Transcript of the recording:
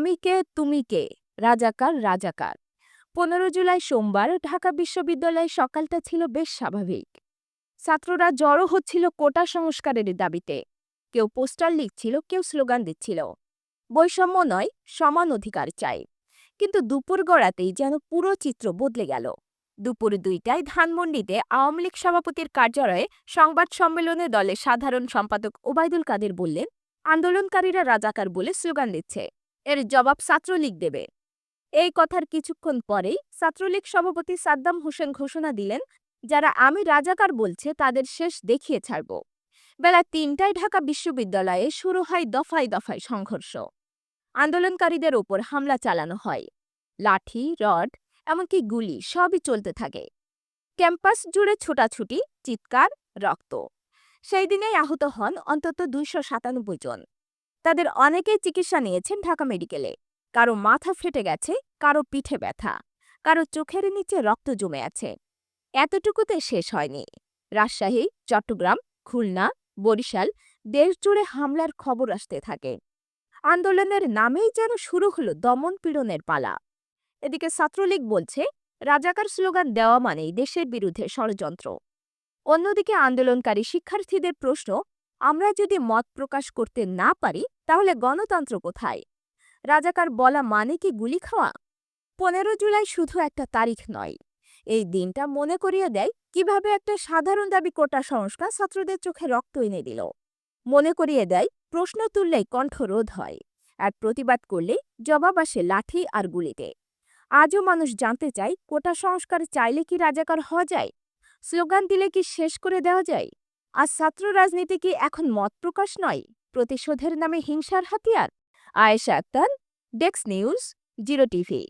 আমি কে তুমি কে রাজাকার রাজাকার 15 জুলাই সোমবার ঢাকা বিশ্ববিদ্যালয়ে সকালটা ছিল বেশ স্বাভাবিক। ছাত্ররা জড়ো হচ্ছিল কোটা সংস্কারের দাবিতে। কেউ পোস্টার লিখছিল, কেউ স্লোগান দিচ্ছিল, বৈষম্য নয়, সমান অধিকার চাই। কিন্তু দুপুর গড়াতেই যেন পুরো চিত্র বদলে গেল। দুপুর 2টায় ধানমন্ডিতে আওয়ামী লীগ সভাপতির কার্যালয়ে সংবাদ সম্মেলনে দলের সাধারণ সম্পাদক ওবায়দুল কাদের বললেন, আন্দোলনকারীরা রাজাকার বলে স্লোগান দিচ্ছে, এর জবাব ছাত্রলীগ দেবে। এই কথার কিছুক্ষণ পরেই ছাত্রলীগ সভাপতি সাদ্দাম হোসেন ঘোষণা দিলেন, যারা আমি রাজাকার বলছে তাদের শেষ দেখিয়ে ছাড়ব। বেলা 3টায় ঢাকা বিশ্ববিদ্যালয়ে শুরু হয় দফায় দফায় সংঘর্ষ। আন্দোলনকারীদের ওপর হামলা চালানো হয়, লাঠি, রড, এমনকি গুলি সবই চলতে থাকে। ক্যাম্পাস জুড়ে ছোটাছুটি, চিৎকার, রক্ত। সেই দিনেই আহত হন অন্তত 297 জন। তাদের অনেকেই চিকিৎসা নিয়েছেন ঢাকা মেডিকেলে। কারো মাথা ফেটে গেছে, কারো পিঠে ব্যথা, কারো চোখের নিচে রক্ত জমে আছে। এতটুকুতে শেষ হয়নি। রাজশাহী, চট্টগ্রাম, খুলনা, বরিশাল দেশজুড়ে হামলার খবর আসতে থাকে। আন্দোলনের নামেই যেন শুরু হলো দমন পীড়নের পালা। এদিকে ছাত্রলীগ বলছে, রাজাকার স্লোগান দেওয়া মানেই দেশের বিরুদ্ধে ষড়যন্ত্র। অন্যদিকে আন্দোলনকারী শিক্ষার্থীদের প্রশ্ন, আমরা যদি মত প্রকাশ করতে না পারি তাহলে গণতন্ত্র কোথায়? রাজাকার বলা মানে কি গুলি খাওয়া? 15 জুলাই শুধু একটা তারিখ নয়, এই দিনটা মনে করিয়ে দেয় কিভাবে একটা সাধারণ দাবি কোটা সংস্কার ছাত্রদের চোখে রক্ত এনে দিল। মনে করিয়ে দেয় প্রশ্ন তুললেই কণ্ঠরোধ হয়, আর প্রতিবাদ করলে জবাব আসে লাঠি আর গুলিতে। আজও মানুষ জানতে চায়, কোটা সংস্কার চাইলে কি রাজাকার হওয়া যায়? স্লোগান দিলে কি শেষ করে দেওয়া যায়? আর ছাত্র রাজনীতি কি এখন মত প্রকাশ নয়, প্রতিশোধের নামে হিংসার হাতিয়ার? Ayesha Akter, desk news, zero TV.